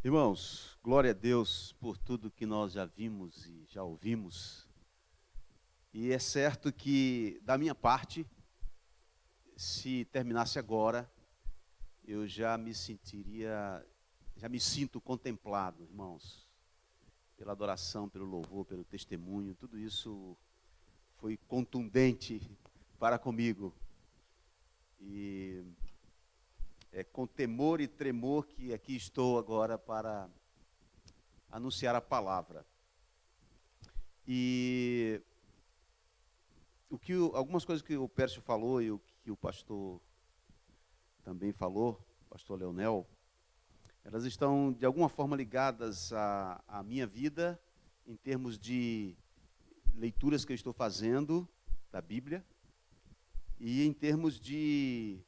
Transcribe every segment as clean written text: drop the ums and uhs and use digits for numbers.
Irmãos, glória a Deus por tudo que nós já vimos e já ouvimos. E é certo que, da minha parte, se terminasse agora, eu já me sinto contemplado, irmãos, pela adoração, pelo louvor, pelo testemunho, tudo isso foi contundente para comigo. E é com temor e tremor que aqui estou agora para anunciar a palavra. E algumas coisas que o Pércio falou e o que o pastor também falou, o pastor Leonel, elas estão de alguma forma ligadas à minha vida, em termos de leituras que eu estou fazendo da Bíblia, e em termos de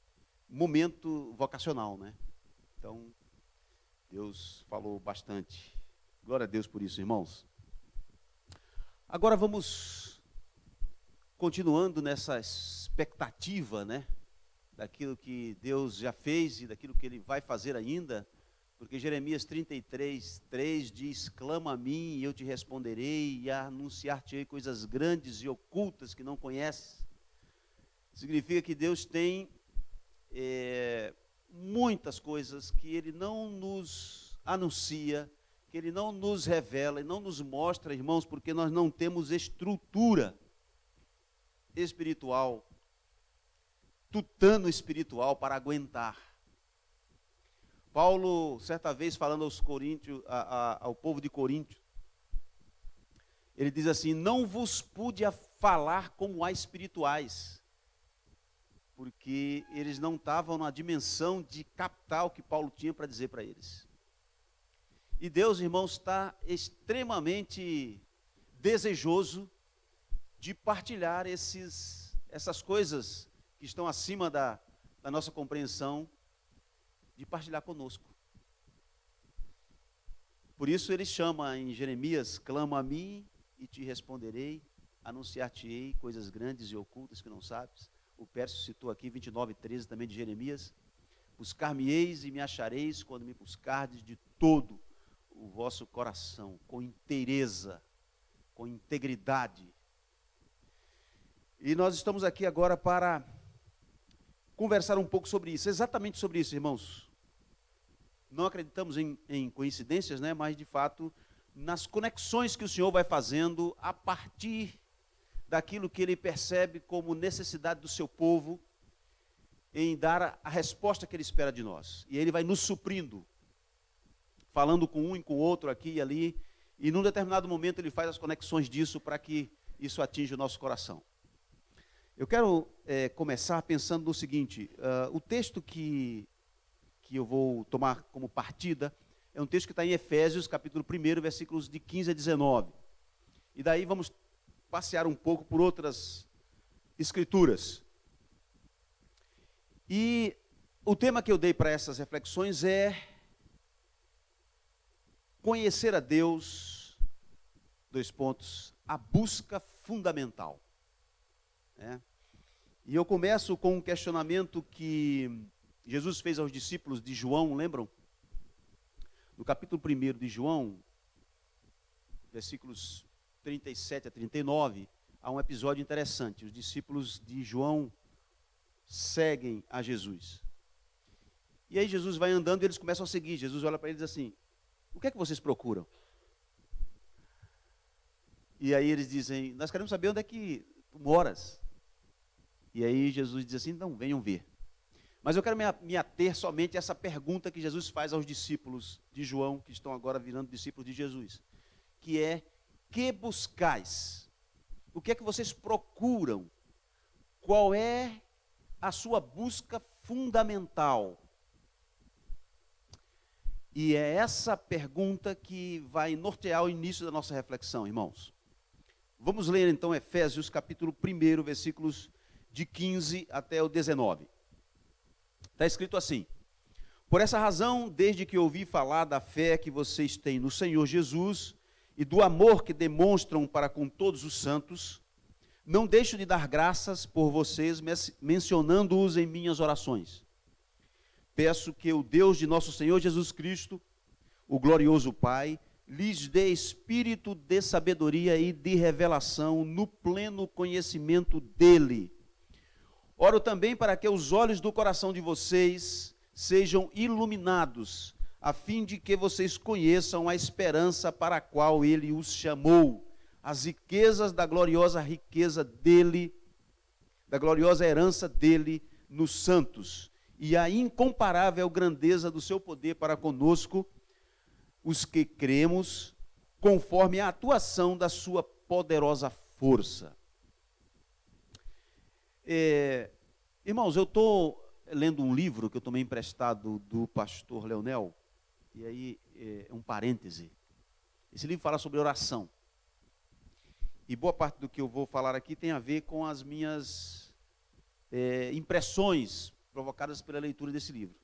momento vocacional, né? Então, Deus falou bastante. Glória a Deus por isso, irmãos. Agora vamos continuando nessa expectativa, né? Daquilo que Deus já fez e daquilo que Ele vai fazer ainda, porque Jeremias 33:3 diz: clama a mim e eu te responderei e anunciar-te-ei coisas grandes e ocultas que não conheces. Significa que Deus tem muitas coisas que Ele não nos anuncia, que Ele não nos revela e não nos mostra, irmãos, porque nós não temos estrutura espiritual, tutano espiritual para aguentar. Paulo, certa vez, falando aos Coríntios, ao povo de Corinto, ele diz assim: não vos pude falar como a espirituais, porque eles não estavam na dimensão de captar o que Paulo tinha para dizer para eles. E Deus, irmãos, está extremamente desejoso de partilhar essas coisas que estão acima da nossa compreensão, de partilhar conosco. Por isso ele chama em Jeremias: clama a mim e te responderei, anunciar-te-ei coisas grandes e ocultas que não sabes. O Pércio citou aqui 29:13 também de Jeremias: buscar-me-eis e me achareis quando me buscardes de todo o vosso coração, com inteireza, com integridade. E nós estamos aqui agora para conversar um pouco sobre isso, exatamente sobre isso, irmãos. Não acreditamos em coincidências, né? Mas de fato, nas conexões que o Senhor vai fazendo a partir daquilo que Ele percebe como necessidade do seu povo, em dar a resposta que Ele espera de nós. E Ele vai nos suprindo, falando com um e com o outro aqui e ali, e num determinado momento Ele faz as conexões disso para que isso atinja o nosso coração. Eu quero começar pensando no seguinte: o texto que eu vou tomar como partida é um texto que está em Efésios, capítulo 1, versículos de 15 a 19. E daí vamos passear um pouco por outras escrituras. E o tema que eu dei para essas reflexões é conhecer a Deus, a busca fundamental. E eu começo com um questionamento que Jesus fez aos discípulos de João, lembram? No capítulo 1 de João, versículos 37 a 39, há um episódio interessante. Os discípulos de João seguem a Jesus. E aí Jesus vai andando e eles começam a seguir. Jesus olha para eles assim: o que é que vocês procuram? E aí eles dizem: nós queremos saber onde é que tu moras. E aí Jesus diz assim: então venham ver. Mas eu quero me ater somente a essa pergunta que Jesus faz aos discípulos de João, que estão agora virando discípulos de Jesus, que é: que buscais? O que é que vocês procuram? Qual é a sua busca fundamental? E é essa pergunta que vai nortear o início da nossa reflexão, irmãos. Vamos ler então Efésios capítulo 1, versículos de 15 até o 19. Está escrito assim: por essa razão, desde que ouvi falar da fé que vocês têm no Senhor Jesus e do amor que demonstram para com todos os santos, não deixo de dar graças por vocês, mencionando-os em minhas orações. Peço que o Deus de nosso Senhor Jesus Cristo, o glorioso Pai, lhes dê espírito de sabedoria e de revelação no pleno conhecimento dele. Oro também para que os olhos do coração de vocês sejam iluminados, a fim de que vocês conheçam a esperança para a qual ele os chamou, as riquezas da gloriosa riqueza dele, da gloriosa herança dele nos santos, e a incomparável grandeza do seu poder para conosco, os que cremos, conforme a atuação da sua poderosa força. Irmãos, eu estou lendo um livro que eu tomei emprestado do pastor Leonel, e aí um parêntese. Esse livro fala sobre oração. E boa parte do que eu vou falar aqui tem a ver com as minhas impressões provocadas pela leitura desse livro.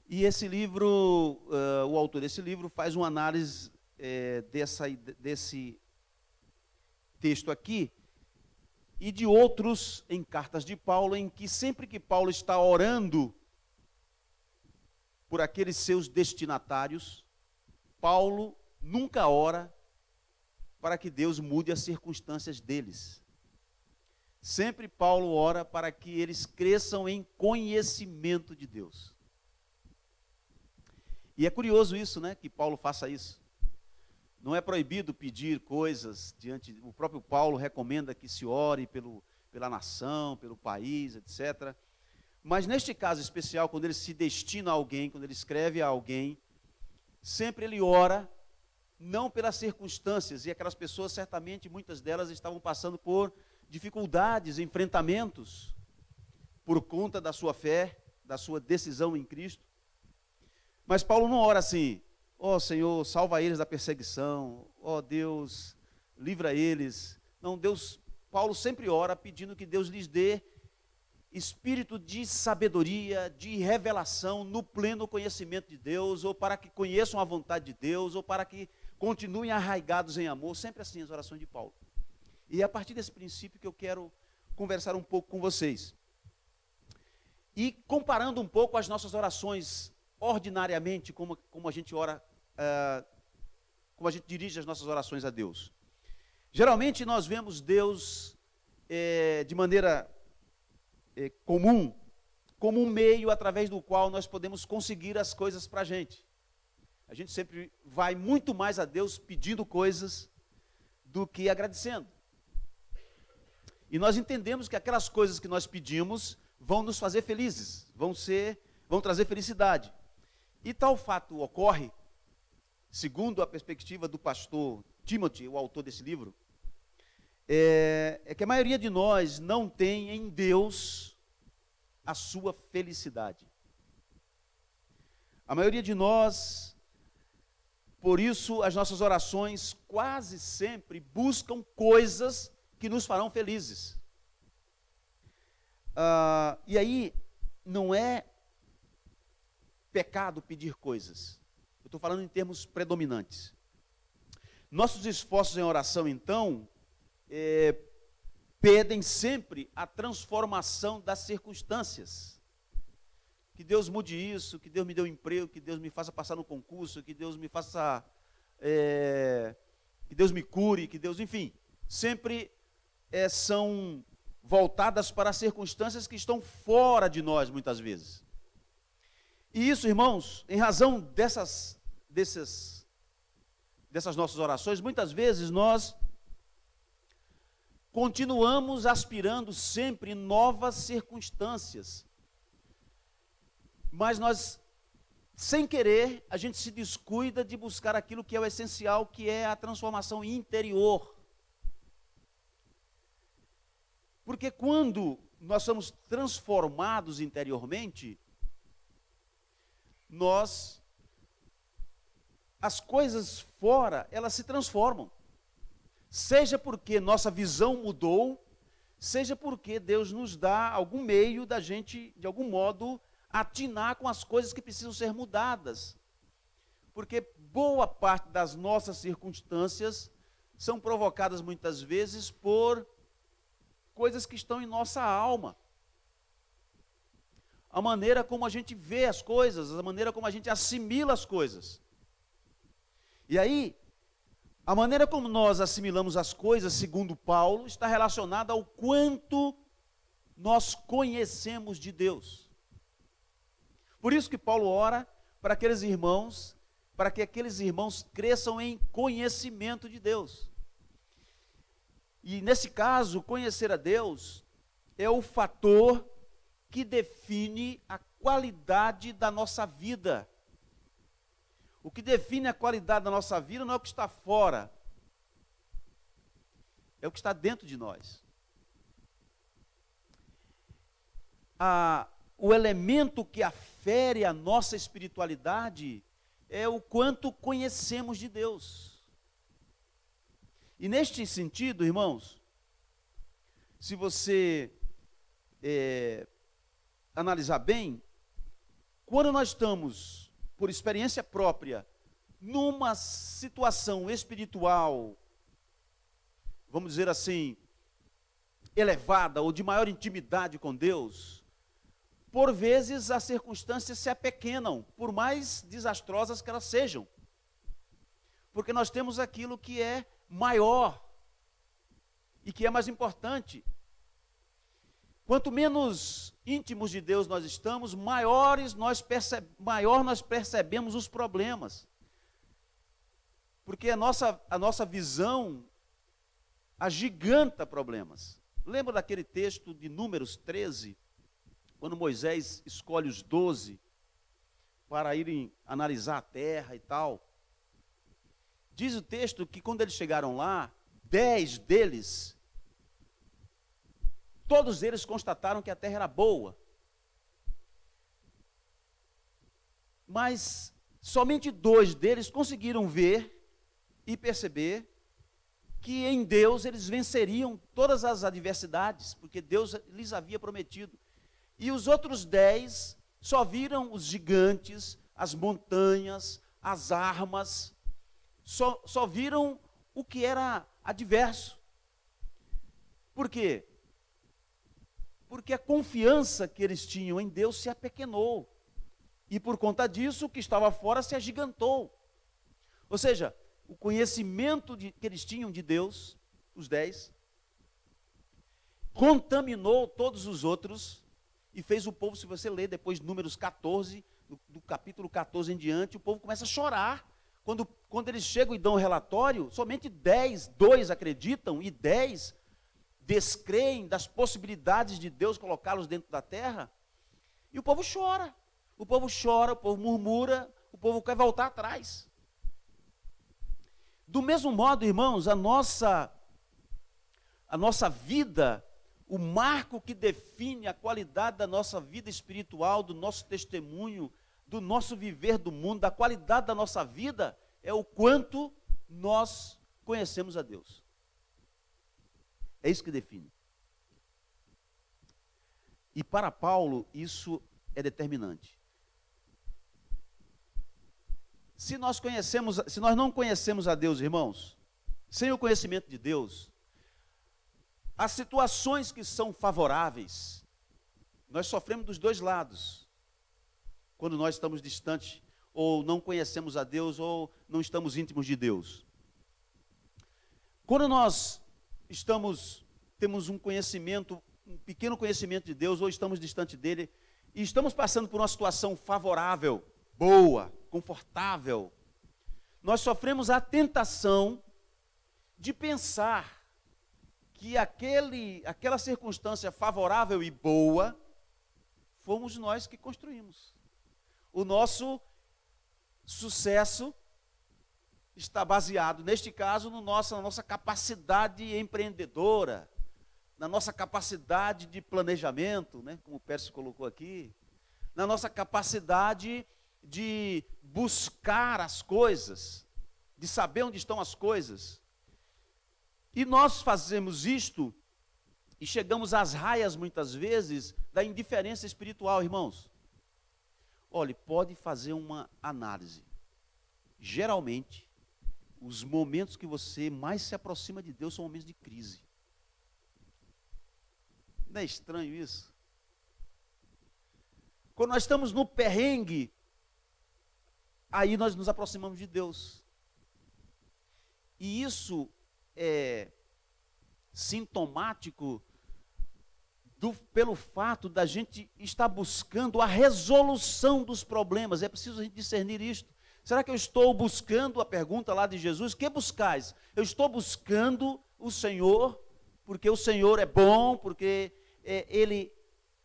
E esse livro, o autor desse livro faz uma análise desse texto aqui e de outros em cartas de Paulo, em que sempre que Paulo está orando por aqueles seus destinatários, Paulo nunca ora para que Deus mude as circunstâncias deles. Sempre Paulo ora para que eles cresçam em conhecimento de Deus. E é curioso isso, né, que Paulo faça isso. Não é proibido pedir coisas diante, o próprio Paulo recomenda que se ore pela nação, pelo país, etc. Mas neste caso especial, quando ele se destina a alguém, quando ele escreve a alguém, sempre ele ora, não pelas circunstâncias, e aquelas pessoas certamente, muitas delas estavam passando por dificuldades, enfrentamentos, por conta da sua fé, da sua decisão em Cristo. Mas Paulo não ora assim: ó Senhor, salva eles da perseguição, ó Deus, livra eles. Não, Paulo sempre ora pedindo que Deus lhes dê espírito de sabedoria, de revelação no pleno conhecimento de Deus, ou para que conheçam a vontade de Deus, ou para que continuem arraigados em amor, sempre assim as orações de Paulo. E é a partir desse princípio que eu quero conversar um pouco com vocês. E comparando um pouco as nossas orações ordinariamente, como a gente ora, como a gente dirige as nossas orações a Deus. Geralmente nós vemos Deus de maneira comum, como um meio através do qual nós podemos conseguir as coisas para a gente. A gente sempre vai muito mais a Deus pedindo coisas do que agradecendo. E nós entendemos que aquelas coisas que nós pedimos vão nos fazer felizes, vão trazer felicidade. E tal fato ocorre, segundo a perspectiva do pastor Timothy, o autor desse livro, é que a maioria de nós não tem em Deus a sua felicidade. A maioria de nós, por isso, as nossas orações quase sempre buscam coisas que nos farão felizes. E aí, não é pecado pedir coisas. Eu estou falando em termos predominantes. Nossos esforços em oração, então, pedem sempre a transformação das circunstâncias. Que Deus mude isso, que Deus me dê um emprego, que Deus me faça passar no concurso, que Deus me faça, que Deus me cure, que Deus, enfim, sempre são voltadas para circunstâncias que estão fora de nós, muitas vezes. E isso, irmãos, em razão dessas nossas orações, muitas vezes nós continuamos aspirando sempre novas circunstâncias. Mas nós, sem querer, a gente se descuida de buscar aquilo que é o essencial, que é a transformação interior. Porque quando nós somos transformados interiormente, as coisas fora, elas se transformam. Seja porque nossa visão mudou, seja porque Deus nos dá algum meio da gente, de algum modo, atinar com as coisas que precisam ser mudadas. Porque boa parte das nossas circunstâncias são provocadas muitas vezes por coisas que estão em nossa alma. a maneira como a gente vê as coisas, a maneira como a gente assimila as coisas. E aí, a maneira como nós assimilamos as coisas, segundo Paulo, está relacionada ao quanto nós conhecemos de Deus. Por isso que Paulo ora para aqueles irmãos, para que aqueles irmãos cresçam em conhecimento de Deus. E nesse caso, conhecer a Deus é o fator que define a qualidade da nossa vida. O que define a qualidade da nossa vida não é o que está fora, é o que está dentro de nós. O elemento que afere a nossa espiritualidade é o quanto conhecemos de Deus. E neste sentido, irmãos, se você analisar bem, quando nós estamos, por experiência própria, numa situação espiritual, vamos dizer assim, elevada ou de maior intimidade com Deus, por vezes as circunstâncias se apequenam, por mais desastrosas que elas sejam. Porque nós temos aquilo que é maior e que é mais importante. Quanto menos íntimos de Deus nós estamos, maior nós percebemos os problemas. Porque a nossa visão agiganta problemas. Lembra daquele texto de Números 13, quando Moisés escolhe os 12 para irem analisar a terra e tal? Diz o texto que quando eles chegaram lá, 10 deles, todos eles constataram que a terra era boa. Mas somente 2 deles conseguiram ver e perceber que em Deus eles venceriam todas as adversidades, porque Deus lhes havia prometido. E os outros 10 só viram os gigantes, as montanhas, as armas, só viram o que era adverso. Por quê? Porque a confiança que eles tinham em Deus se apequenou. E por conta disso, o que estava fora se agigantou. Ou seja, o conhecimento que eles tinham de Deus, os 10, contaminou todos os outros e fez o povo, se você ler depois Números 14, do capítulo 14 em diante, o povo começa a chorar. Quando eles chegam e dão o relatório, somente 2 acreditam e 10 descreem das possibilidades de Deus colocá-los dentro da terra. E o povo chora, o povo murmura, o povo quer voltar atrás. Do mesmo modo, irmãos, a nossa vida, o marco que define a qualidade da nossa vida espiritual, do nosso testemunho, do nosso viver do mundo, da qualidade da nossa vida, é o quanto nós conhecemos a Deus. É isso que define. E para Paulo, isso é determinante. Se nós não conhecemos a Deus, irmãos, sem o conhecimento de Deus, as situações que são favoráveis, nós sofremos dos 2 lados. Quando nós estamos distantes, ou não conhecemos a Deus, ou não estamos íntimos de Deus. Quando nós temos um pequeno conhecimento de Deus, ou estamos distante dele, e estamos passando por uma situação favorável, boa, confortável, nós sofremos a tentação de pensar que aquela circunstância favorável e boa, fomos nós que construímos. O nosso sucesso está baseado, neste caso, na nossa capacidade empreendedora, na nossa capacidade de planejamento, né, como o Pércio colocou aqui, na nossa capacidade de buscar as coisas, de saber onde estão as coisas. E nós fazemos isto e chegamos às raias, muitas vezes, da indiferença espiritual, irmãos. Olhe, pode fazer uma análise. Geralmente, os momentos que você mais se aproxima de Deus são momentos de crise. Não é estranho isso? Quando nós estamos no perrengue, aí nós nos aproximamos de Deus. E isso é sintomático pelo fato da gente estar buscando a resolução dos problemas. É preciso a gente discernir isto. Será que eu estou buscando, a pergunta lá de Jesus, que buscais? Eu estou buscando o Senhor, porque o Senhor é bom, porque Ele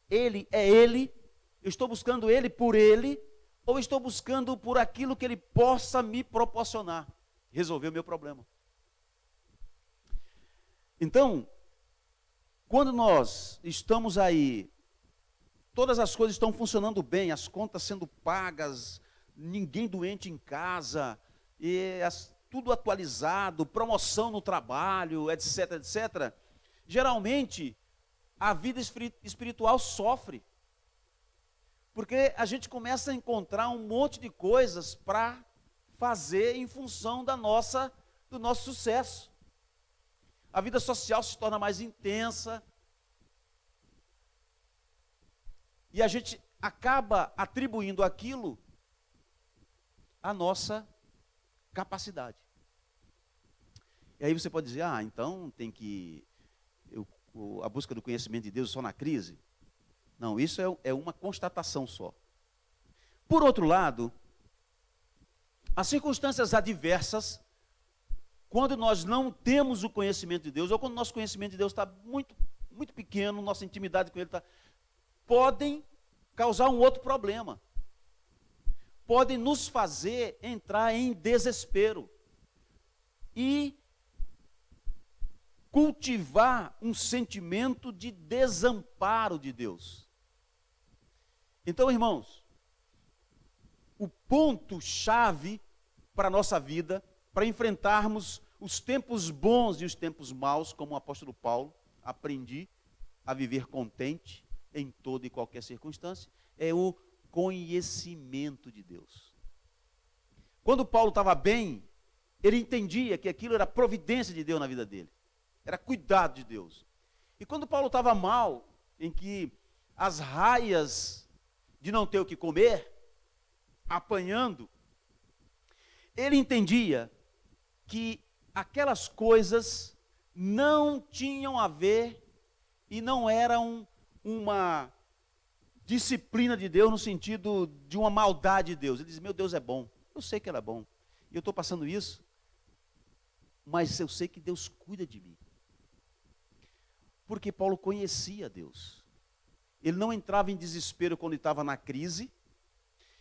é Ele. Eu estou buscando Ele por Ele, ou estou buscando por aquilo que Ele possa me proporcionar, resolver o meu problema. Então, quando nós estamos aí, todas as coisas estão funcionando bem, as contas sendo pagas, ninguém doente em casa, tudo atualizado, promoção no trabalho, etc, etc. Geralmente, a vida espiritual sofre, porque a gente começa a encontrar um monte de coisas para fazer em função do nosso sucesso. A vida social se torna mais intensa. E a gente acaba atribuindo aquilo à nossa capacidade. E aí você pode dizer, então tem que... a busca do conhecimento de Deus só na crise? Não, isso é uma constatação só. Por outro lado, as circunstâncias adversas, quando nós não temos o conhecimento de Deus, ou quando o nosso conhecimento de Deus está muito, muito pequeno, nossa intimidade com Ele podem causar um outro problema. Podem nos fazer entrar em desespero e cultivar um sentimento de desamparo de Deus. Então, irmãos, o ponto-chave para a nossa vida, para enfrentarmos os tempos bons e os tempos maus, como o apóstolo Paulo, aprendi a viver contente em toda e qualquer circunstância, é o conhecimento de Deus. Quando Paulo estava bem, ele entendia que aquilo era providência de Deus na vida dele, era cuidado de Deus. E quando Paulo estava mal, em que as raias de não ter o que comer, apanhando, ele entendia que aquelas coisas não tinham a ver e não eram uma disciplina de Deus no sentido de uma maldade de Deus. Ele diz, meu Deus é bom, eu sei que Ele é bom, e eu estou passando isso, mas eu sei que Deus cuida de mim. Porque Paulo conhecia Deus. Ele não entrava em desespero quando estava na crise,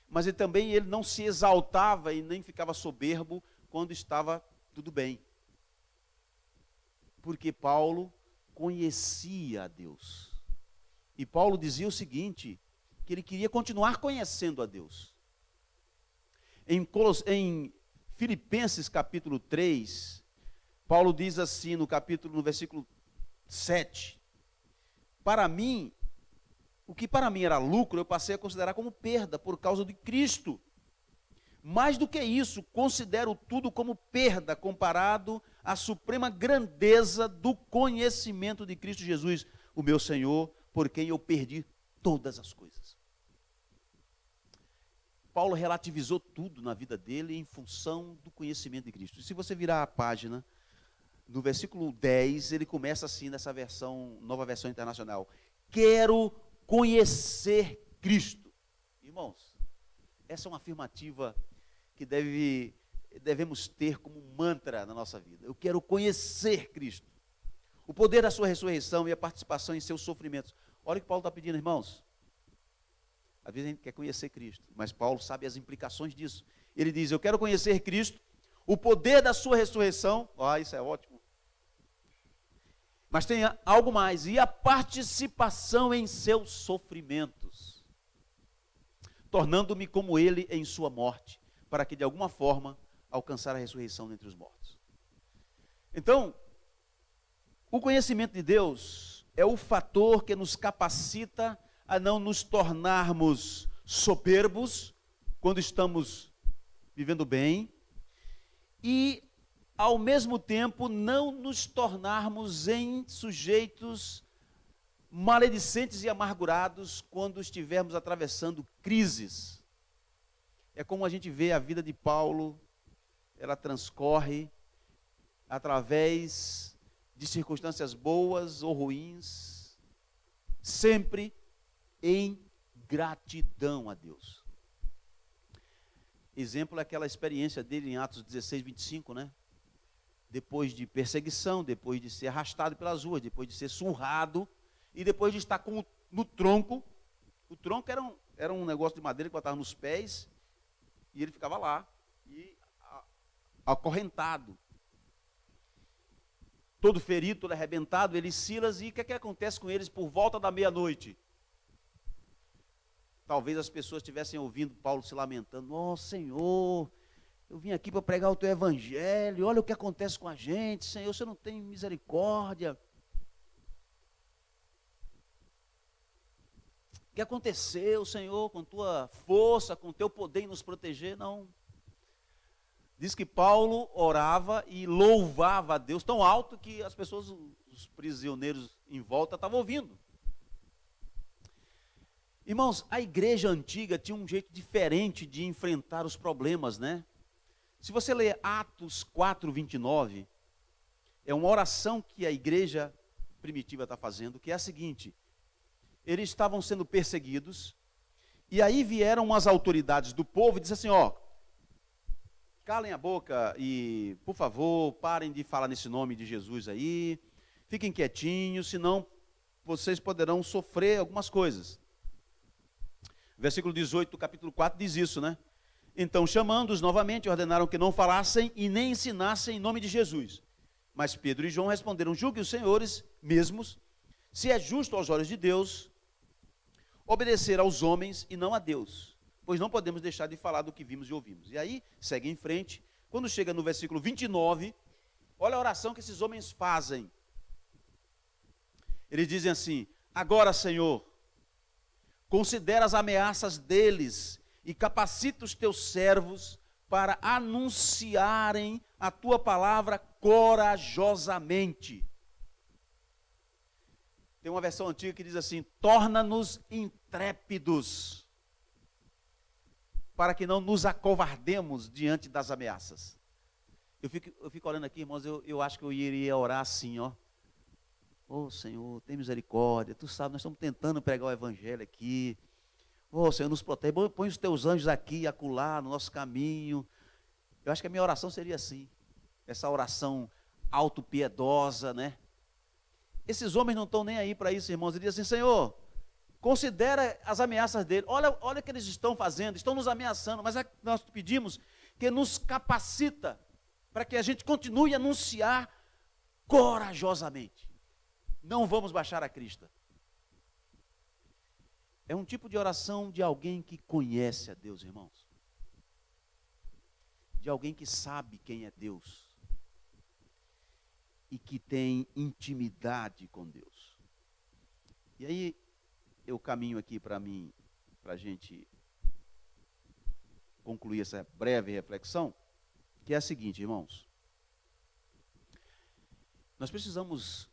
mas ele não se exaltava e nem ficava soberbo quando estava tudo bem. Porque Paulo conhecia a Deus. E Paulo dizia o seguinte, que ele queria continuar conhecendo a Deus. Em Filipenses capítulo 3, Paulo diz assim no versículo 7, para mim, o que para mim era lucro, eu passei a considerar como perda por causa de Cristo. Mais do que isso, considero tudo como perda comparado à suprema grandeza do conhecimento de Cristo Jesus, o meu Senhor, por quem eu perdi todas as coisas. Paulo relativizou tudo na vida dele em função do conhecimento de Cristo. E se você virar a página, no versículo 10, ele começa assim nessa versão, nova versão internacional. Quero conhecer Cristo. Irmãos, essa é uma afirmativa que devemos ter como mantra na nossa vida. Eu quero conhecer Cristo. O poder da sua ressurreição e a participação em seus sofrimentos. Olha o que Paulo está pedindo, irmãos. Às vezes a gente quer conhecer Cristo, mas Paulo sabe as implicações disso. Ele diz, eu quero conhecer Cristo, o poder da sua ressurreição. Isso é ótimo. Mas tem algo mais, e a participação em seus sofrimentos, tornando-me como ele em sua morte, para que de alguma forma alcançar a ressurreição dentre os mortos. Então, o conhecimento de Deus é o fator que nos capacita a não nos tornarmos soberbos quando estamos vivendo bem e, ao mesmo tempo, não nos tornarmos em sujeitos maledicentes e amargurados quando estivermos atravessando crises. É como a gente vê a vida de Paulo, ela transcorre através de circunstâncias boas ou ruins, sempre em gratidão a Deus. Exemplo é aquela experiência dele em Atos 16, 25, né? Depois de perseguição, depois de ser arrastado pelas ruas, depois de ser surrado, e depois de estar no tronco. O tronco era um negócio de madeira que botava nos pés, e ele ficava lá, e acorrentado. Todo ferido, todo arrebentado, ele e Silas, e o que é que acontece com eles por volta da meia-noite? Talvez as pessoas estivessem ouvindo Paulo se lamentando: ó Senhor, eu vim aqui para pregar o teu evangelho, olha o que acontece com a gente, Senhor, você não tem misericórdia. O que aconteceu, Senhor, com tua força, com teu poder em nos proteger? Não. Diz que Paulo orava e louvava a Deus tão alto que as pessoas, os prisioneiros em volta, estavam ouvindo. Irmãos, a igreja antiga tinha um jeito diferente de enfrentar os problemas, né? Se você ler Atos 4, 29, é uma oração que a igreja primitiva está fazendo, que é a seguinte: eles estavam sendo perseguidos, e aí vieram umas autoridades do povo e disseram assim: ó, calem a boca e, por favor, parem de falar nesse nome de Jesus aí, fiquem quietinhos, senão vocês poderão sofrer algumas coisas. Versículo 18 do capítulo 4 diz isso, né? Então, chamando-os novamente, ordenaram que não falassem e nem ensinassem em nome de Jesus. Mas Pedro e João responderam: julguem os senhores mesmos, se é justo aos olhos de Deus obedecer aos homens e não a Deus, pois não podemos deixar de falar do que vimos e ouvimos. E aí, segue em frente, quando chega no versículo 29, olha a oração que esses homens fazem. Eles dizem assim: agora, Senhor, considera as ameaças deles e capacita os teus servos para anunciarem a tua palavra corajosamente. Tem uma versão antiga que diz assim: torna-nos intrépidos, para que não nos acovardemos diante das ameaças. Eu fico olhando aqui, irmãos, eu acho que eu iria orar assim, ó. Ô Senhor, tem misericórdia, tu sabe, nós estamos tentando pregar o evangelho aqui. Ô Senhor, nos protege, põe os teus anjos aqui e acolá no nosso caminho. Eu acho que a minha oração seria assim, essa oração autopiedosa, né? Esses homens não estão nem aí para isso, irmãos. Eles dizem assim: Senhor, considera as ameaças dele, olha o que eles estão fazendo, estão nos ameaçando, mas nós pedimos que nos capacita para que a gente continue a anunciar corajosamente. Não vamos baixar a crista. É um tipo de oração de alguém que conhece a Deus, irmãos. De alguém que sabe quem é Deus. E que tem intimidade com Deus. E aí, eu caminho aqui para a gente concluir essa breve reflexão, que é a seguinte, irmãos. Nós precisamos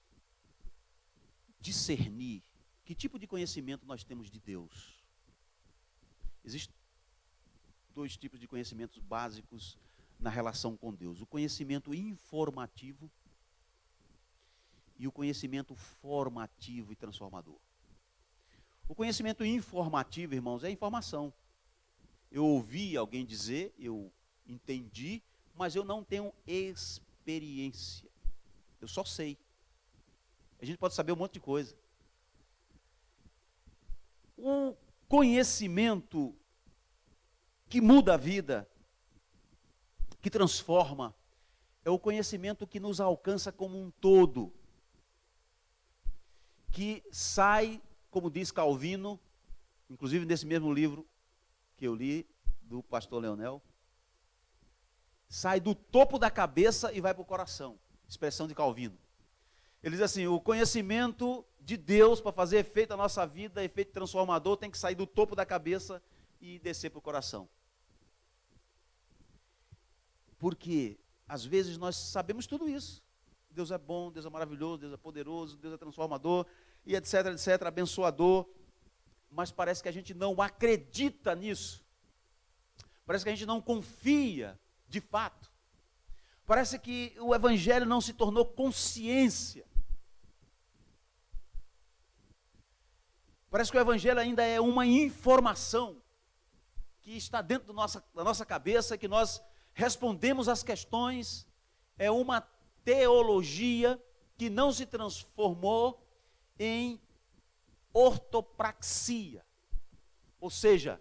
discernir que tipo de conhecimento nós temos de Deus. Existem dois tipos de conhecimentos básicos na relação com Deus: o conhecimento informativo e o conhecimento formativo e transformador. O conhecimento informativo, irmãos, é informação. Eu ouvi alguém dizer, eu entendi, mas eu não tenho experiência. Eu só sei. A gente pode saber um monte de coisa. O conhecimento que muda a vida, que transforma, é o conhecimento que nos alcança como um todo, que sai, como diz Calvino, inclusive nesse mesmo livro que eu li, do pastor Leonel, sai do topo da cabeça e vai para o coração, expressão de Calvino. Ele diz assim: o conhecimento de Deus para fazer efeito na nossa vida, efeito transformador, tem que sair do topo da cabeça e descer para o coração. Porque às vezes nós sabemos tudo isso. Deus é bom, Deus é maravilhoso, Deus é poderoso, Deus é transformador. e etc, etc, abençoador, mas parece que a gente não acredita nisso. Parece que a gente não confia de fato. Parece que o evangelho não se tornou consciência. Parece que o evangelho ainda é uma informação que está dentro da nossa cabeça, que nós respondemos às questões. É uma teologia que não se transformou em ortopraxia, ou seja,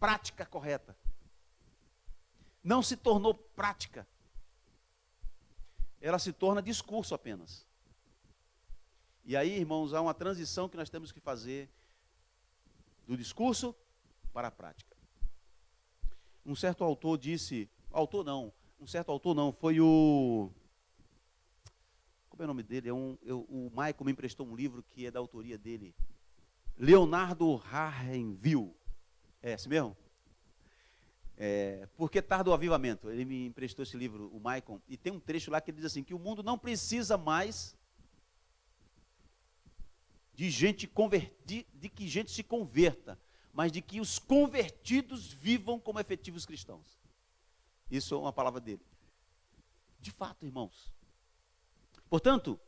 prática correta. Não se tornou prática. Ela se torna discurso apenas. E aí, irmãos, há uma transição que nós temos que fazer do discurso para a prática. Um certo autor disse, foi o... Como é o nome dele? O Michael me emprestou um livro que é da autoria dele. Leonardo Ravenhill. É esse mesmo? Por que tarda o avivamento? Ele me emprestou esse livro, o Michael, e tem um trecho lá que ele diz assim, que o mundo não precisa mais de que gente se converta, mas de que os convertidos vivam como efetivos cristãos. Isso é uma palavra dele. De fato, irmãos. Portanto,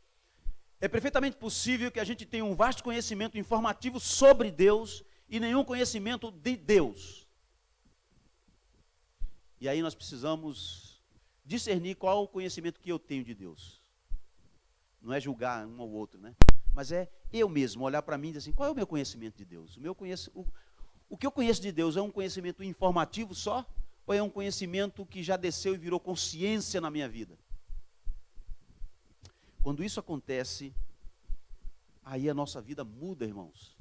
é perfeitamente possível que a gente tenha um vasto conhecimento informativo sobre Deus e nenhum conhecimento de Deus. E aí nós precisamos discernir qual o conhecimento que eu tenho de Deus. Não é julgar um ou outro, né? Mas é eu mesmo olhar para mim e dizer assim, qual é o meu conhecimento de Deus? O que eu conheço de Deus é um conhecimento informativo só? Ou é um conhecimento que já desceu e virou consciência na minha vida? Quando isso acontece, aí a nossa vida muda, irmãos.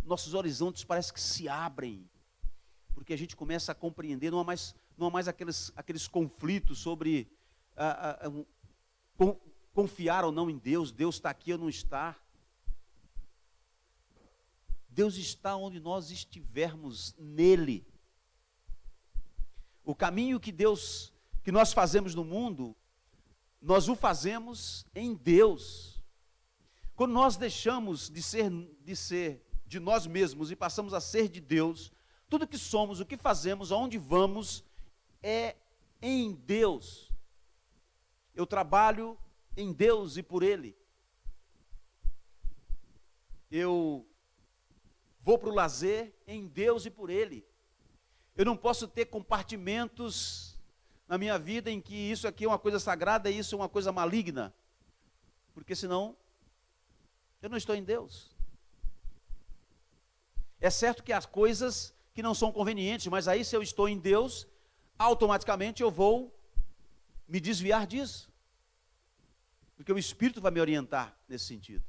Nossos horizontes parecem que se abrem, porque a gente começa a compreender, não há mais aqueles conflitos sobre confiar ou não em Deus, Deus está aqui ou não está. Deus está onde nós estivermos nele. O caminho que nós fazemos no mundo, nós o fazemos em Deus. Quando nós deixamos de ser de nós mesmos e passamos a ser de Deus, tudo que somos, o que fazemos, aonde vamos, é em Deus. Eu trabalho em Deus e por Ele. Eu vou para o lazer em Deus e por Ele. Eu não posso ter compartimentos na minha vida em que isso aqui é uma coisa sagrada e isso é uma coisa maligna. Porque senão, eu não estou em Deus. É certo que há coisas que não são convenientes, mas aí se eu estou em Deus, automaticamente eu vou me desviar disso. Porque o Espírito vai me orientar nesse sentido.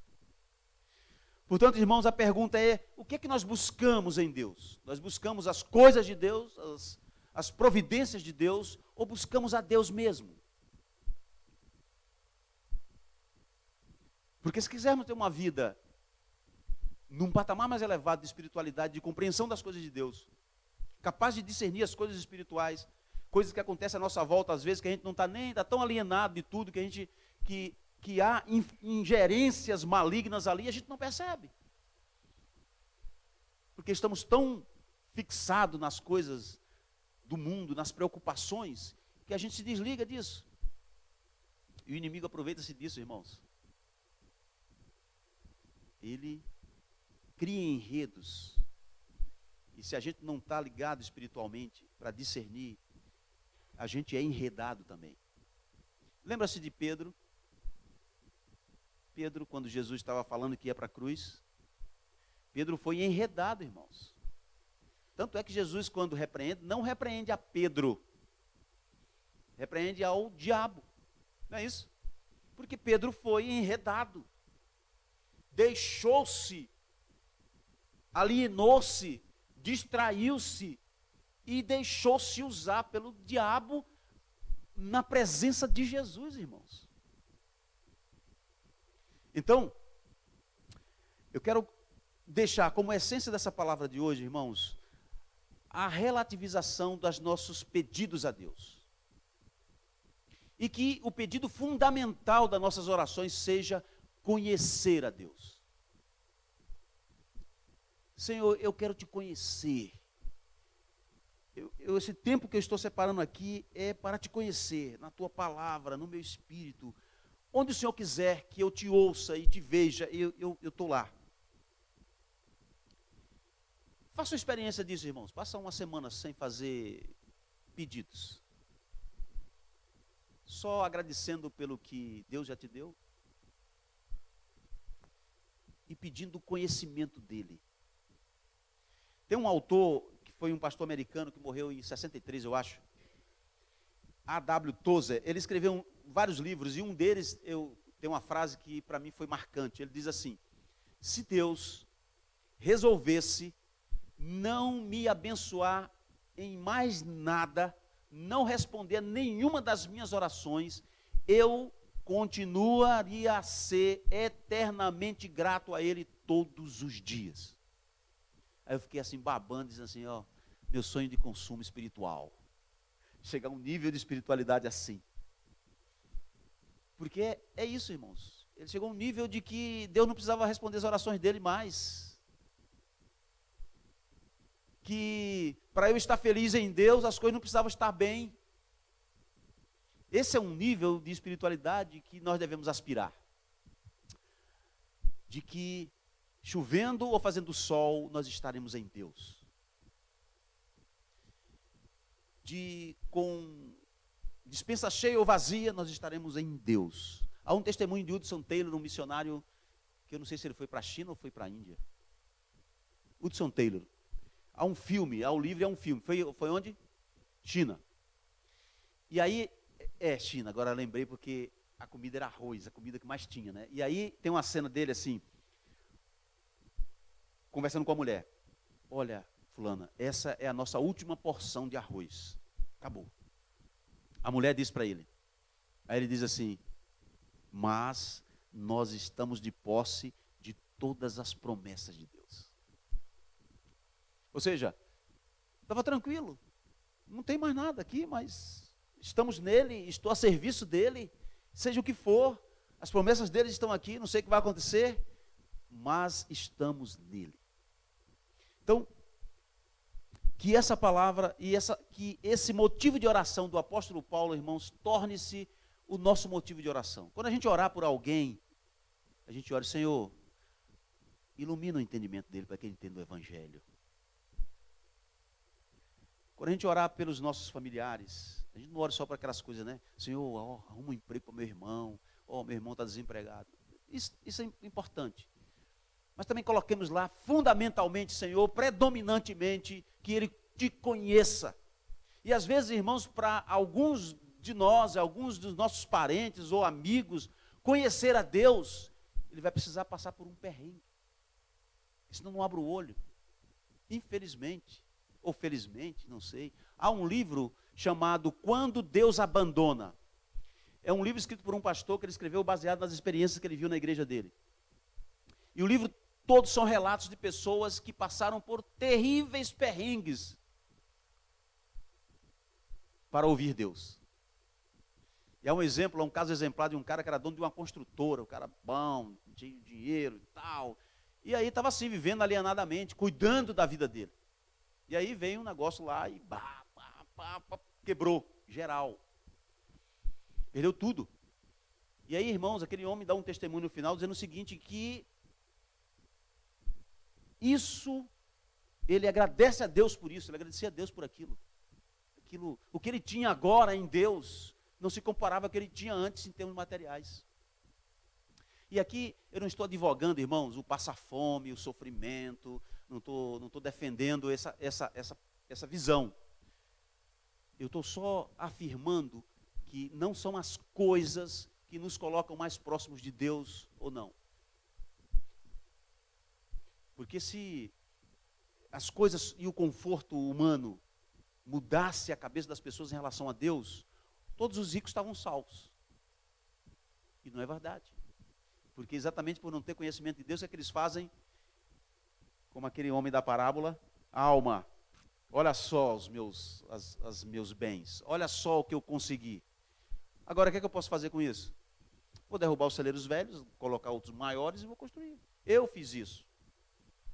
Portanto, irmãos, a pergunta é, o que é que nós buscamos em Deus? Nós buscamos as coisas de Deus, as providências de Deus, ou buscamos a Deus mesmo? Porque se quisermos ter uma vida num patamar mais elevado de espiritualidade, de compreensão das coisas de Deus, capaz de discernir as coisas espirituais, coisas que acontecem à nossa volta, às vezes, que a gente não está nem ainda tão alienado de tudo, que há ingerências malignas ali, a gente não percebe. Porque estamos tão fixados nas coisas do mundo, nas preocupações, que a gente se desliga disso. E o inimigo aproveita-se disso, irmãos. Ele cria enredos. E se a gente não está ligado espiritualmente para discernir, a gente é enredado também. Lembra-se de Pedro? Pedro, quando Jesus estava falando que ia para a cruz, Pedro foi enredado, irmãos. Tanto é que Jesus, quando repreende, não repreende a Pedro, repreende ao diabo. Não é isso? Porque Pedro foi enredado, deixou-se, alienou-se, distraiu-se e deixou-se usar pelo diabo na presença de Jesus, irmãos. Então, eu quero deixar como essência dessa palavra de hoje, irmãos, a relativização dos nossos pedidos a Deus. E que o pedido fundamental das nossas orações seja conhecer a Deus. Senhor, eu quero te conhecer. Esse tempo que eu estou separando aqui é para te conhecer, na tua palavra, no meu espírito. Onde o Senhor quiser que eu te ouça e te veja, eu estou lá. Faça uma experiência disso, irmãos. Passa uma semana sem fazer pedidos. Só agradecendo pelo que Deus já te deu. E pedindo o conhecimento dele. Tem um autor, que foi um pastor americano, que morreu em 63, eu acho. A.W. Tozer. Ele escreveu vários livros, e um deles, tem uma frase que para mim foi marcante. Ele diz assim: se Deus resolvesse não me abençoar em mais nada, não responder a nenhuma das minhas orações, eu continuaria a ser eternamente grato a Ele todos os dias. Aí eu fiquei assim babando, dizendo assim, ó, meu sonho de consumo espiritual. Chegar a um nível de espiritualidade assim. Porque é isso, irmãos. Ele chegou a um nível de que Deus não precisava responder as orações dele mais. Que para eu estar feliz em Deus, as coisas não precisavam estar bem. Esse é um nível de espiritualidade que nós devemos aspirar. De que, chovendo ou fazendo sol, nós estaremos em Deus. De com dispensa cheia ou vazia, nós estaremos em Deus. Há um testemunho de Hudson Taylor, um missionário, que eu não sei se ele foi para a China ou foi para a Índia. Hudson Taylor. Há um filme, há um livro e há um filme. Foi onde? China. E aí, China, agora lembrei porque a comida era arroz, a comida que mais tinha, né? E aí tem uma cena dele assim, conversando com a mulher. Olha, fulana, essa é a nossa última porção de arroz. Acabou. A mulher diz para ele. Aí ele diz assim, mas nós estamos de posse de todas as promessas de Deus. Ou seja, estava tranquilo, não tem mais nada aqui, mas estamos nele, estou a serviço dele, seja o que for, as promessas dele estão aqui, não sei o que vai acontecer, mas estamos nele. Então, que essa palavra e que esse motivo de oração do apóstolo Paulo, irmãos, torne-se o nosso motivo de oração. Quando a gente orar por alguém, a gente ora, Senhor, ilumina o entendimento dele para que ele entenda o evangelho. Quando a gente orar pelos nossos familiares, a gente não ora só para aquelas coisas, né? Senhor, arruma um emprego para meu irmão, meu irmão está desempregado. Isso é importante. Mas também coloquemos lá, fundamentalmente, Senhor, predominantemente, que Ele te conheça. E às vezes, irmãos, para alguns de nós, alguns dos nossos parentes ou amigos, conhecer a Deus, ele vai precisar passar por um perrengue. Senão não abre o olho. Infelizmente, ou felizmente, não sei. Há um livro chamado Quando Deus Abandona. É um livro escrito por um pastor que ele escreveu baseado nas experiências que ele viu na igreja dele. E o livro todos são relatos de pessoas que passaram por terríveis perrengues para ouvir Deus. E é um exemplo, é um caso exemplar de um cara que era dono de uma construtora, um cara bom, cheio de dinheiro e tal. E aí estava assim, vivendo alienadamente, cuidando da vida dele. E aí veio um negócio lá e quebrou, geral. Perdeu tudo. E aí, irmãos, aquele homem dá um testemunho no final dizendo o seguinte, que isso, ele agradece a Deus por isso, ele agradecia a Deus por aquilo. O que ele tinha agora em Deus, não se comparava ao que ele tinha antes em termos materiais. E aqui, eu não estou advogando, irmãos, o passar fome, o sofrimento, não estou defendendo essa visão. Eu estou só afirmando que não são as coisas que nos colocam mais próximos de Deus ou não. Porque se as coisas e o conforto humano mudasse a cabeça das pessoas em relação a Deus, todos os ricos estavam salvos. E não é verdade. Porque exatamente por não ter conhecimento de Deus, é que eles fazem, como aquele homem da parábola, alma, olha só os meus bens, olha só o que eu consegui. Agora, o que é que eu posso fazer com isso? Vou derrubar os celeiros velhos, colocar outros maiores e vou construir. Eu fiz isso.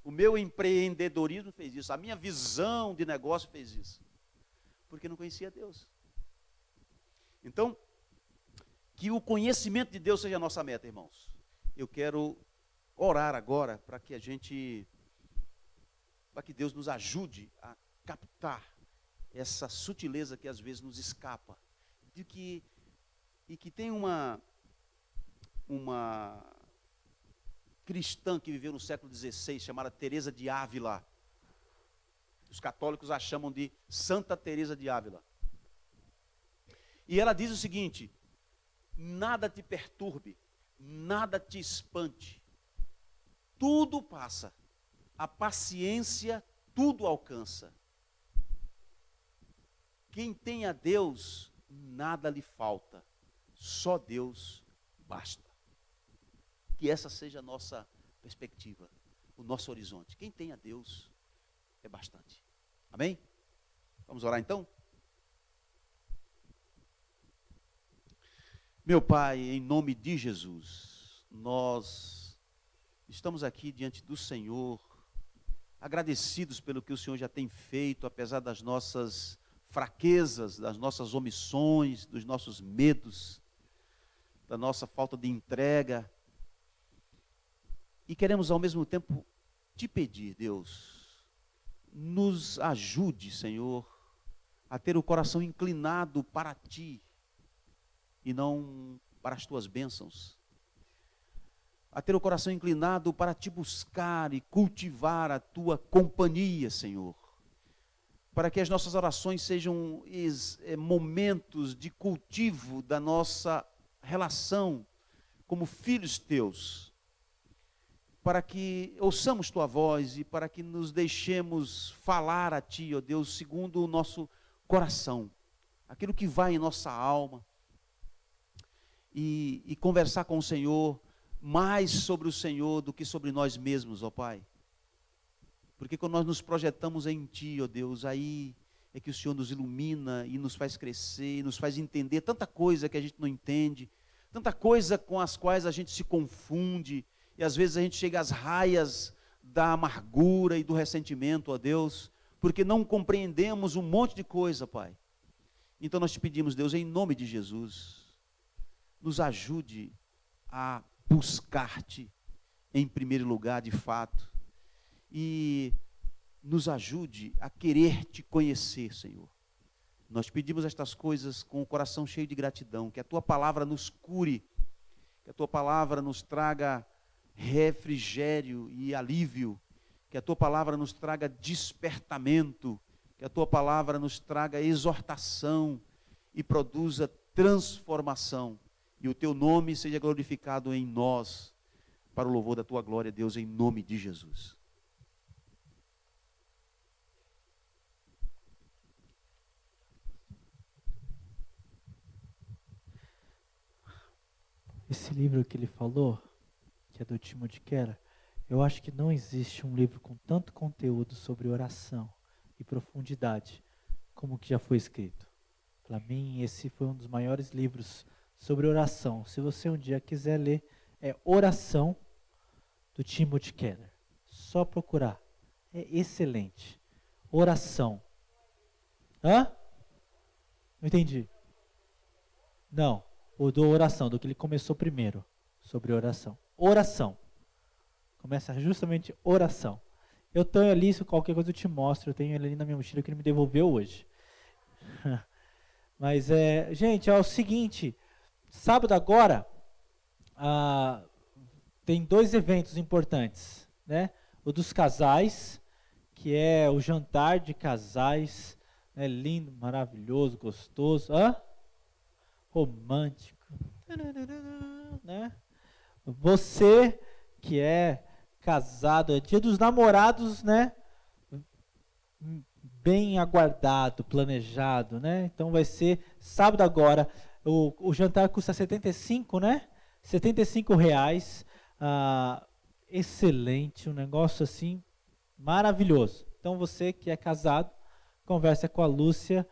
O meu empreendedorismo fez isso. A minha visão de negócio fez isso. Porque não conhecia Deus. Então, que o conhecimento de Deus seja a nossa meta, irmãos. Eu quero orar agora para que Deus nos ajude a captar essa sutileza que às vezes nos escapa. E que tem uma cristã que viveu no século XVI, chamada Teresa de Ávila. Os católicos a chamam de Santa Teresa de Ávila. E ela diz o seguinte: nada te perturbe, nada te espante, tudo passa, a paciência tudo alcança. Quem tem a Deus, nada lhe falta, só Deus basta. Que essa seja a nossa perspectiva, o nosso horizonte. Quem tem a Deus é bastante. Amém? Vamos orar então? Meu Pai, em nome de Jesus, nós estamos aqui diante do Senhor, agradecidos pelo que o Senhor já tem feito, apesar das nossas fraquezas, das nossas omissões, dos nossos medos, da nossa falta de entrega. E queremos ao mesmo tempo te pedir, Deus, nos ajude, Senhor, a ter o coração inclinado para ti e não para as tuas bênçãos. A ter o coração inclinado para te buscar e cultivar a tua companhia, Senhor. Para que as nossas orações sejam momentos de cultivo da nossa relação como filhos teus. Para que ouçamos tua voz e para que nos deixemos falar a ti, ó Deus, segundo o nosso coração, aquilo que vai em nossa alma, e conversar com o Senhor mais sobre o Senhor do que sobre nós mesmos, ó Pai. Porque quando nós nos projetamos em ti, ó Deus, aí é que o Senhor nos ilumina e nos faz crescer, e nos faz entender tanta coisa que a gente não entende, tanta coisa com as quais a gente se confunde, e às vezes a gente chega às raias da amargura e do ressentimento, ó Deus, porque não compreendemos um monte de coisa, Pai. Então nós te pedimos, Deus, em nome de Jesus, nos ajude a buscar-te em primeiro lugar, de fato, e nos ajude a querer te conhecer, Senhor. Nós pedimos estas coisas com o coração cheio de gratidão, que a tua palavra nos cure, que a tua palavra nos traga refrigério e alívio, que a tua palavra nos traga despertamento, que a tua palavra nos traga exortação e produza transformação, e o teu nome seja glorificado em nós, para o louvor da tua glória, Deus, em nome de Jesus. Esse livro que ele falou, que é do Timothy Keller, eu acho que não existe um livro com tanto conteúdo sobre oração e profundidade como o que já foi escrito. Para mim, esse foi um dos maiores livros sobre oração. Se você um dia quiser ler, é Oração, do Timothy Keller. Só procurar. É excelente. Oração. Hã? Não entendi. Não, o do oração, do que ele começou primeiro, sobre oração. Oração. Começa justamente oração. Eu tenho ali, se qualquer coisa eu te mostro, eu tenho ele ali na minha mochila que ele me devolveu hoje. Mas, gente, é o seguinte, sábado agora, tem 2 eventos importantes, né? O dos casais, que é o jantar de casais, né? Lindo, maravilhoso, gostoso, romântico, né? Você que é casado, é dia dos namorados, né? Bem aguardado, planejado, né? Então vai ser sábado agora. O jantar custa 75, né? R$75. Excelente, um negócio assim maravilhoso. Então você que é casado, conversa com a Lúcia,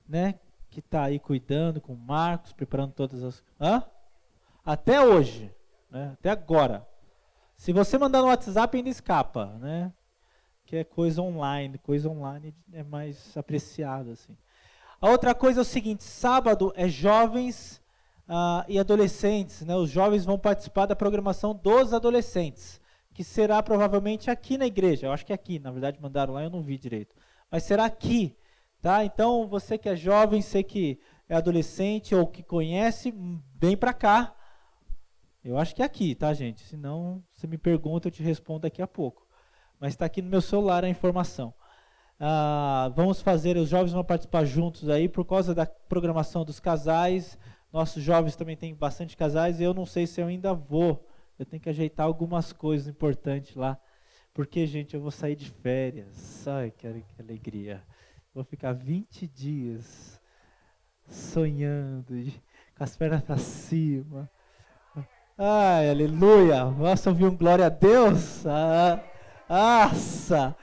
né? Que está aí cuidando, com o Marcos, preparando todas as... Até hoje, né? Até agora. Se você mandar no WhatsApp, ainda escapa, né? Que é coisa online é mais apreciado, assim. A outra coisa é o seguinte, sábado é jovens e adolescentes, né? Os jovens vão participar da programação dos adolescentes, que será provavelmente aqui na igreja. Eu acho que é aqui, na verdade mandaram lá, eu não vi direito. Mas será aqui, tá? Então, você que é jovem, você que é adolescente ou que conhece, vem para cá. Eu acho que é aqui, tá, gente? Se não, você me pergunta, eu te respondo daqui a pouco. Mas está aqui no meu celular a informação. Vamos fazer, os jovens vão participar juntos aí, por causa da programação dos casais. Nossos jovens também têm bastante casais, e eu não sei se eu ainda vou. Eu tenho que ajeitar algumas coisas importantes lá. Porque, gente, eu vou sair de férias. Ai, que alegria. Vou ficar 20 dias sonhando, com as pernas para cima. Ai, aleluia. Nossa, ouvir um glória a Deus. Nossa.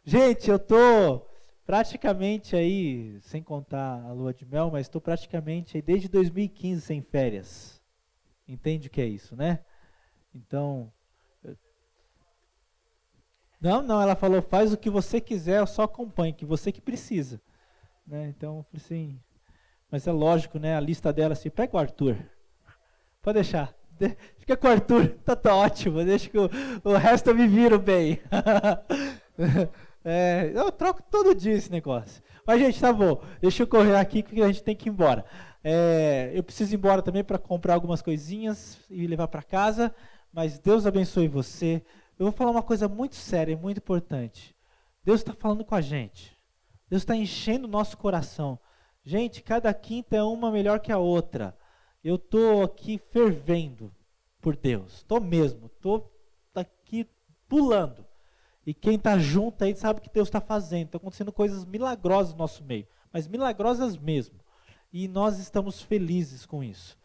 Gente, eu tô praticamente aí, sem contar a lua de mel, mas estou praticamente aí desde 2015 sem férias. Entende o que é isso, né? Então, não, ela falou, faz o que você quiser, eu só acompanho, que você que precisa. Né? Então, eu falei assim, mas é lógico, né? A lista dela assim, pega o Arthur. Pode deixar. Fica com o Arthur, tá ótimo, deixa que o resto eu me viro bem. Eu troco todo dia esse negócio. Mas, gente, tá bom, deixa eu correr aqui que a gente tem que ir embora. Eu preciso ir embora também para comprar algumas coisinhas e levar para casa, mas Deus abençoe você. Eu vou falar uma coisa muito séria e muito importante. Deus está falando com a gente. Deus está enchendo o nosso coração. Gente, cada quinta é uma melhor que a outra. Eu estou aqui fervendo por Deus. Estou mesmo. Estou aqui pulando. E quem está junto aí sabe o que Deus está fazendo. Estão acontecendo coisas milagrosas no nosso meio. Mas milagrosas mesmo. E nós estamos felizes com isso.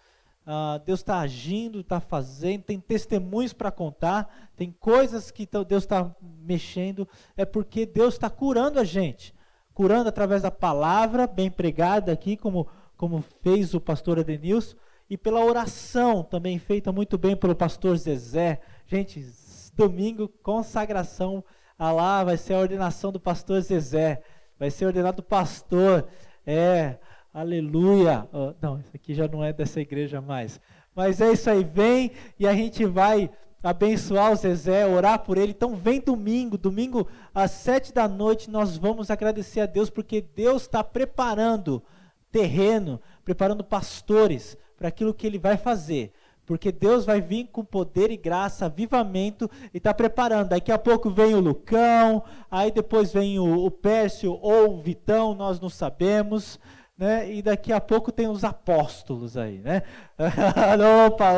Deus está agindo, está fazendo. Tem testemunhos para contar. Tem coisas que Deus está mexendo. É porque Deus está curando a gente. Curando através da palavra bem pregada aqui, como fez o pastor Adenilson. E pela oração, também feita muito bem pelo pastor Zezé. Gente, domingo, consagração, lá vai ser a ordenação do pastor Zezé. Vai ser ordenado pastor. Aleluia. Não, isso aqui já não é dessa igreja mais. Mas é isso aí, vem e a gente vai abençoar o Zezé, orar por ele. Então vem domingo às 7 da noite, nós vamos agradecer a Deus, porque Deus está preparando terreno, preparando pastores, para aquilo que ele vai fazer, porque Deus vai vir com poder e graça, avivamento, e está preparando. Daqui a pouco vem o Lucão, aí depois vem o Pércio ou o Vitão, nós não sabemos, né? E daqui a pouco tem os apóstolos aí, né?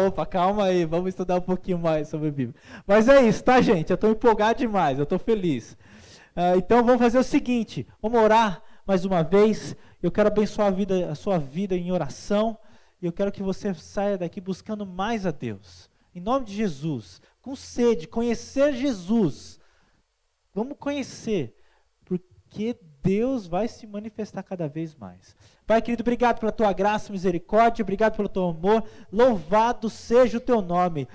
Opa, calma aí, vamos estudar um pouquinho mais sobre a Bíblia. Mas é isso, tá, gente? Eu estou empolgado demais, eu estou feliz. Então vamos fazer o seguinte, vamos orar mais uma vez. Eu quero abençoar a sua vida em oração. E eu quero que você saia daqui buscando mais a Deus. Em nome de Jesus. Com sede, conhecer Jesus. Vamos conhecer. Porque Deus vai se manifestar cada vez mais. Pai querido, obrigado pela tua graça e misericórdia. Obrigado pelo teu amor. Louvado seja o teu nome.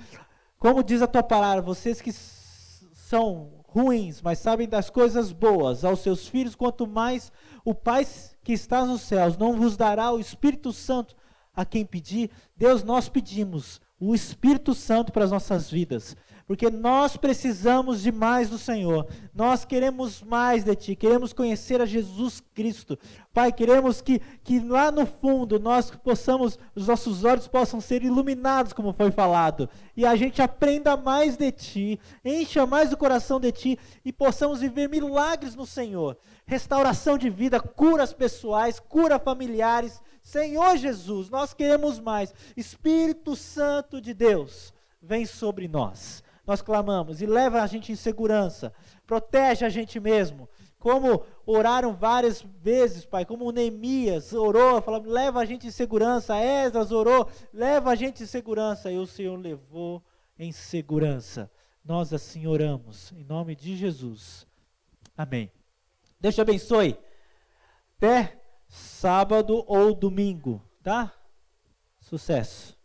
Como diz a tua palavra, vocês que são ruins, mas sabem das coisas boas aos seus filhos, quanto mais o Pai que está nos céus não vos dará o Espírito Santo a quem pedir. Deus, nós pedimos o Espírito Santo para as nossas vidas, porque nós precisamos de mais do Senhor, nós queremos mais de Ti, queremos conhecer a Jesus Cristo. Pai, queremos que lá no fundo os nossos olhos possam ser iluminados, como foi falado, e a gente aprenda mais de Ti, encha mais o coração de Ti, e possamos viver milagres no Senhor, restauração de vida, curas pessoais, cura familiares. Senhor Jesus, nós queremos mais. Espírito Santo de Deus, vem sobre nós. Nós clamamos e leva a gente em segurança, protege a gente mesmo, como oraram várias vezes, Pai, como o Neemias orou, falando, leva a gente em segurança. Esdras orou, leva a gente em segurança, e o Senhor levou em segurança. Nós assim oramos, em nome de Jesus. Amém. Deus te abençoe. Até sábado ou domingo, tá? Sucesso.